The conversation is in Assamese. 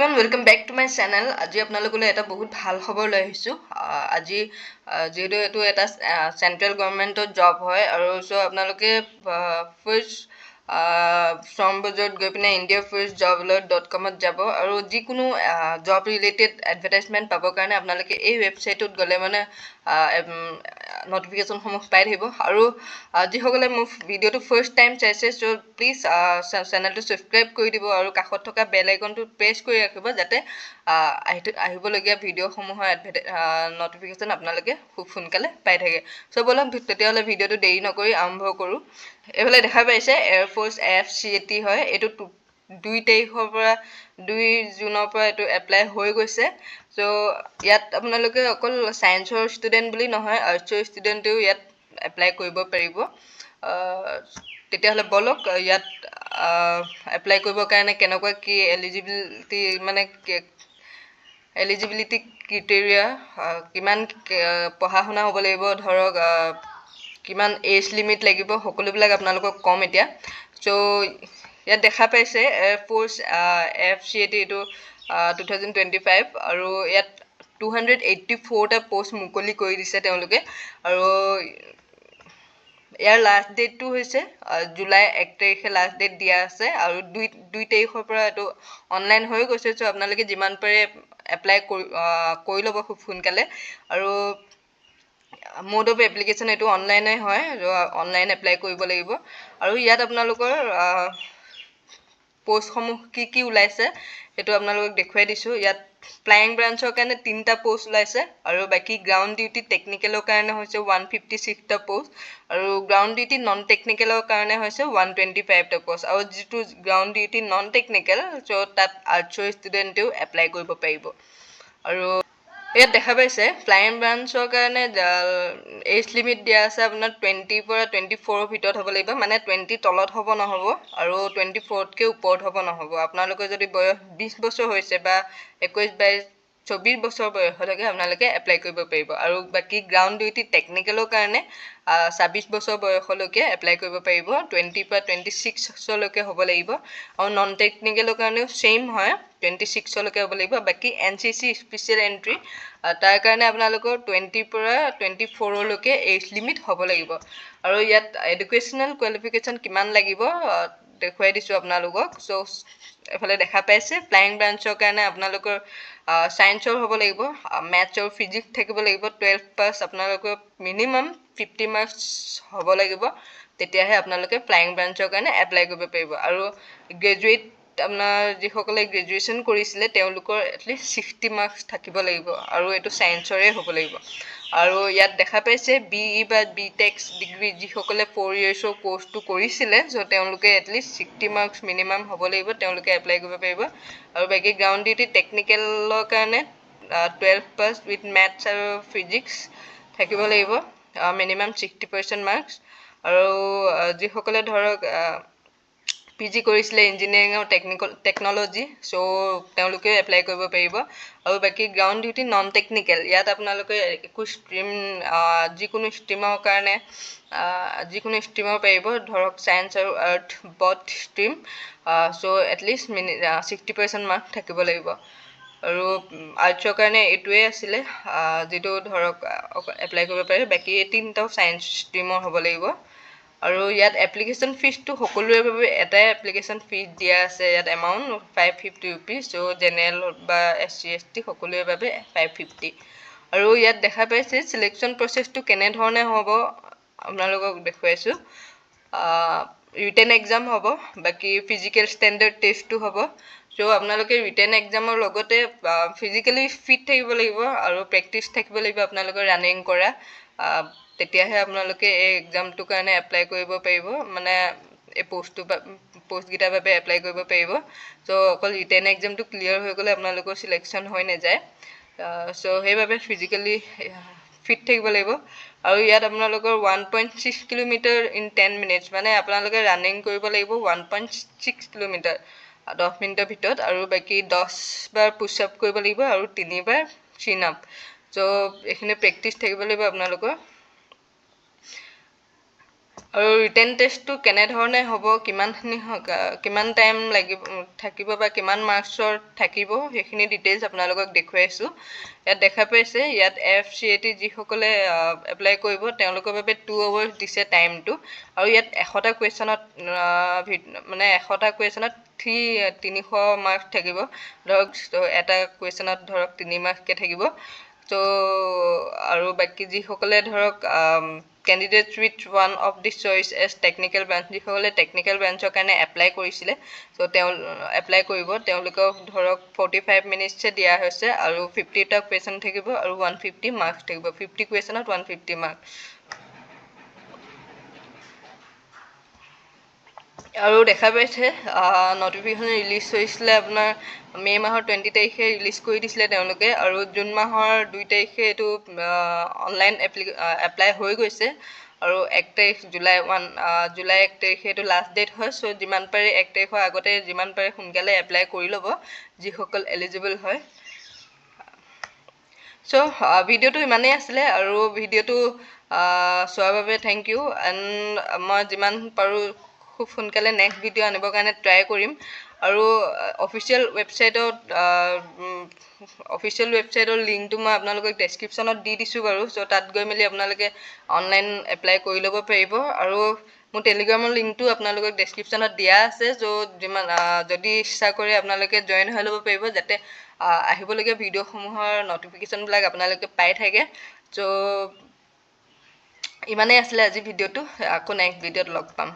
everyone, welcome back to my channel. আজি আপোনালোকলৈ এটা বহুত ভাল খবৰ লৈ আহিছো। আজি যেটো এটো এটা সেন্ট্ৰাল গভৰ্নমেন্টৰ জব হয় আৰু সো আপোনালোকে ফাৰ্স্ট ফ্ৰম বজত গৈ পিনে indiafirstjobalert.com ত যাব আৰু যিকোনো জব ৰিলেটেড এডভাৰটাইজমেন্ট পাবৰ কাৰণে আপোনালোকে এই ওয়েবসাইটত গলে মানে notification সমূহ পাই থাকিব আৰু যিসকলে মোৰ ভিডিওটো ফাৰ্স্ট টাইম চাইছে সো প্লিজ চেনেলটো সাবস্ক্ৰাইব কৰি দিব আৰু কাষত থকা বেল আইকনটো প্ৰেছ কৰি ৰাখিব যাতে আহিবলগীয়া ভিডিও সমূহৰ notification আপোনালোকে খুব সোনকালে পাই থাকে সো বলক তেতিয়াহলে ভিডিওটো দেৰি নকৰি আৰম্ভ কৰো এফালে দেখা পাইছে এয়াৰ ফোৰ্স FCAT হয় এটো 2 তাৰিখৰ পৰা 2 জুনৰ পৰা এটো এপ্লাই হৈ গৈছে সো ইয়াত আপোনালোকে অকল সায়েন্সৰ ষ্টুডেন্ট বুলি নহয় আৰ্টছৰ ষ্টুডেন্টেও ইয়াত এপ্লাই কৰিব পাৰিব তেতিয়াহলে বলক ইয়াত এপ্লাই কৰিবৰ কাৰণে কেনেকুৱা কি এলিজিবিলিটি মানে এলিজিবিলিটি ক্ৰাইটেৰিয়া কিমান পঢ়া শুনা হ'ব লাগিব ধৰক কিমান এজ লিমিট লাগিব সকলোবিলাক আপোনালোকক কম এতিয়া সো ইয়াত দেখা পাইছে এয়াৰ ফোৰ্স FCAT এটো 2025 আৰু ইয়াত 284 টা পোষ্ট মুকলি কৰি দিছে তেওঁলোকে আৰু ইয়াৰ লাষ্ট ডেট টো হৈছে জুলাই 1 তাৰিখে লাষ্ট ডেট দিয়া আছে আৰু 2 তাৰিখৰ পৰা এটো অনলাইন হৈ গৈছে সো আপোনালোকে যিমান পাৰে এপ্লাই কৰি ল'ব খুব সোনকালে আৰু মোড অফ এপ্লিকেশন এটো অনলাইনে হয় অনলাইন এপ্লাই কৰিব লাগিব আৰু ইয়াত আপোনালোকৰ পোষ্ট সমূহ কি ওলাইছে এটো আপোনালোকক দেখুৱাই দিছো ইয়াত ফ্লাইং ব্ৰাঞ্চৰ কাৰণে 3টা পোষ্ট ওলাইছে আৰু বাকি গ্ৰাউন্ড ডিউটি টেকনিক্যালৰ কাৰণে হৈছে 156 টা পোষ্ট আৰু গ্ৰাউন্ড ডিউটি নন টেকনিক্যালৰ কাৰণে হৈছে 125 টা পোষ্ট আৰু যেটো ground duty non technical so তাত আৰ্টছৰ ষ্টুডেন্টেও এপ্লাই কৰিব পাৰিব আৰু ইয়াত দেখা পাইছে ফ্লাইং ব্ৰাঞ্চৰ কাৰণে এজ লিমিট দিয়া আছে আপোনাৰ 20 পৰা 24 ভিতৰত হ'ব লাগিব মানে 20 তলত হ'ব নহব আৰু 24 তকে ওপৰত হ'ব নহব আপোনালোকৰ যদি বয়স 20 বছৰ হৈছে বা 21 22 24 বছৰ বয়সলৈকে আপোনালোকে এপ্লাই কৰিব পাৰিব আৰু বাকি গ্ৰাউন্ড ডিউটি টেকনিক্যালৰ কাৰণে 26 বছৰ বয়সলৈকে এপ্লাই কৰিব পাৰিব 20 পৰা 26 লৈকে হ'ব লাগিব আৰু নন টেকনিক্যালৰ কাৰণেও সেম হয় 26 লৈকে হ'ব লাগিব বাকি NCC স্পেশাল এন্ট্ৰি তাৰ কাৰণে আপোনালোকৰ 20 পৰা 24 লৈকে এজ লিমিট হ'ব লাগিব আৰু ইয়াত এডুকেশনাল কোৱালিফিকেশন কিমান লাগিব দেখুৱাই দিছো আপোনালোকক সো এফালে দেখা পাইছে ফ্লাইং ব্ৰাঞ্চৰ কাৰণে আপোনালোকৰ সায়েন্সৰ হ'ব লাগিব ম্যাথছ আৰু ফিজিক্স থাকিব লাগিব 12 পাস আপোনালোকৰ মিনিমাম 50 মাৰ্কস হ'ব লাগিব তেতিয়াহে আপোনালোকে ফ্লাইং ব্ৰাঞ্চৰ কাৰণে এপ্লাই কৰিব পাৰিব আৰু গ্ৰেজুৱেট আপোনাৰ যিসকলে গ্ৰেজুৱেচন কৰিছিলে তেওঁলোকৰ এটলিষ্ট 60 মাৰ্কস থাকিব লাগিব আৰু এটো সায়েন্সৰে হ'ব লাগিব আৰু ইয়াত দেখা পাইছে BE বা BTech ডিগ্ৰী যিসকলে 4 ইয়াৰ্ছৰ কোৰ্সটো কৰিছিলে সো তেওঁলোকে এটলিষ্ট 60 মাৰ্কস মিনিমাম হ'ব লাগিব তেওঁলোকে এপ্লাই কৰিব পাৰিব আৰু বাকি গ্ৰাউন্ড ডিউটি টেকনিক্যালৰ কাৰণে 12 পাস উইথ ম্যাথছ আৰু ফিজিক্স থাকিব লাগিব মিনিমাম 60% মাৰ্কস আৰু যিসকলে ধৰক PG কৰিছিলে ইঞ্জিনিয়াৰিং আৰু টেকনলজি সো তেওঁলোকে এপ্লাই কৰিব পাৰিব আৰু বাকি গ্ৰাউন্ড ডিউটি নন টেকনিক্যাল ইয়াত আপোনালোকে একো ষ্ট্ৰীম যিকোনো ষ্ট্ৰীমৰ কাৰণে যিকোনো ষ্ট্ৰীমৰ পাৰিব ধৰক সায়েন্স আৰু art both stream so at least 60% mark থাকিব লাগিব আৰু আৰ্টছৰ কাৰণে এটোৱে আছিল যেটো ধৰক এপ্লাই কৰিব পাৰে বাকি 3টা সায়েন্স ষ্ট্ৰীমৰ হ'ব লাগিব আৰু ইয়াত এপ্লিকেশন ফিজ টো সকলোৰে বাবে এটা এপ্লিকেশন ফিজ দিয়া আছে ইয়াত এমাউন্ট 550 rupees সো জেনাৰেল বা SC ST সকলোৰে বাবে 550 আৰু ইয়াত দেখা পাইছে সিলেকশন প্ৰসেসটো কেনে ধৰণে হ'ব আপোনালোকক দেখুৱাইছো ৰিটেন এক্সাম হ'ব বাকি ফিজিক্যাল স্ট্যান্ডাৰ্ড টেষ্টটো হ'ব সো আপোনালোকে ৰিটেন এক্সামৰ লগতে ফিজিক্যালি ফিট থাকিব লাগিব আৰু প্ৰেক্টিস থাকিব লাগিব আপোনালোকৰ ৰানিং কৰা তেতিয়াহে আপোনালোকে এই এক্সামটো কাৰণে এপ্লাই কৰিব পাৰিব মানে এই পোষ্ট গিটাৰ বাবে এপ্লাই কৰিব পাৰিব সো অকল ৰিটেন এক্সামটো ক্লিয়াৰ হৈ গলে আপোনালোকৰ সিলেকশন হৈ নাযায় সো হেইভাবে ফিজিক্যালি ফিট থাকিব লাগিব আৰু ইয়াত আপোনালোকৰ 1.6 কিলোমিটাৰ ইন 10 মিনিটস মানে আপোনালোকে ৰানিং কৰিব লাগিব 1.6 কিলোমিটাৰ 10 মিনিটৰ ভিতৰত আৰু বাকি 10 বাৰ পুশ আপ কৰিব লাগিব আৰু 3 বাৰ চিন আপ সো এখিনি প্ৰেক্টিস থাকিব লাগিব আপোনালোকৰ আৰু ৰিটেন টেষ্টটো কেনেধৰণে হ'ব, কিমান টাইম লাগিব থাকিব বা কিমান মাৰ্কছৰ থাকিব, সেইখিনি ডিটেইলছ আপোনালোকক দেখুৱাইছোঁ। ইয়াত দেখা পাইছে, ইয়াত FCAT যিসকলে এপ্লাই কৰিব তেওঁলোকৰ বাবে 2 hours দিছে টাইমটো। আৰু ইয়াত 100টা কুৱেশ্যনত মানে 100টা কুৱেশ্যনত 300 মাৰ্কছ থাকিব। ধৰক এটা কুৱেশ্যনত ধৰক 3 মাৰ্ককৈ থাকিব। ত' আৰু বাকী যিসকলে ধৰক candidates with one of the choice as technical branch, যিসকলে টেকনিকেল ব্ৰাঞ্চৰ কাৰণে এপ্লাই কৰিছিলে, ত' এপ্লাই কৰিব তেওঁলোকক ধৰক 45 মিনিটছে দিয়া হৈছে আৰু 50টা কুৱেশ্যন থাকিব আৰু 150 মাৰ্কছ থাকিব। 50 কুৱেশ্যনত 150 মাৰ্কছ। আৰু দেখা পাইছে নটিফিকেশ্যন ৰিলিজ হৈছিলে আপোনাৰ মে' মাহৰ 20 তাৰিখে ৰিলিজ কৰি দিছিলে তেওঁলোকে, আৰু জুন মাহৰ 2 তাৰিখে এইটো অনলাইন এপ্লাই হৈ গৈছে। আৰু 1 তাৰিখ জুলাই 1 তাৰিখে এইটো লাষ্ট ডেট হয়। চ' যিমান পাৰে 1 তাৰিখৰ আগতে যিমান পাৰে সোনকালে এপ্লাই কৰি ল'ব যিসকল এলিজিবল হয়। চ' ভিডিঅ'টো ইমানেই আছিলে, আৰু ভিডিঅ'টো চোৱাৰ বাবে থেংক ইউ। এণ্ড মই যিমান পাৰোঁ খুব সোনকালে নেক্সট ভিডিঅ' আনিবৰ কাৰণে ট্ৰাই কৰিম। আৰু অফিচিয়েল ৱেবছাইটৰ লিংকটো মই আপোনালোকক ডেছক্ৰিপশ্যনত দি দিছোঁ বাৰু। চ' তাত গৈ মেলি আপোনালোকে অনলাইন এপ্লাই কৰি ল'ব পাৰিব। আৰু মোৰ টেলিগ্ৰামৰ লিংকটো আপোনালোকক ডেছক্ৰিপশ্যনত দিয়া আছে। যদি ইচ্ছা কৰে আপোনালোকে জইন হৈ ল'ব পাৰিব, যাতে আহিবলগীয়া ভিডিঅ'সমূহৰ নটিফিকেশ্যনবিলাক আপোনালোকে পাই থাকে। চ' ইমানেই আছিলে আজি ভিডিঅ'টো। আকৌ নেক্সট ভিডিঅ'ত লগ পাম।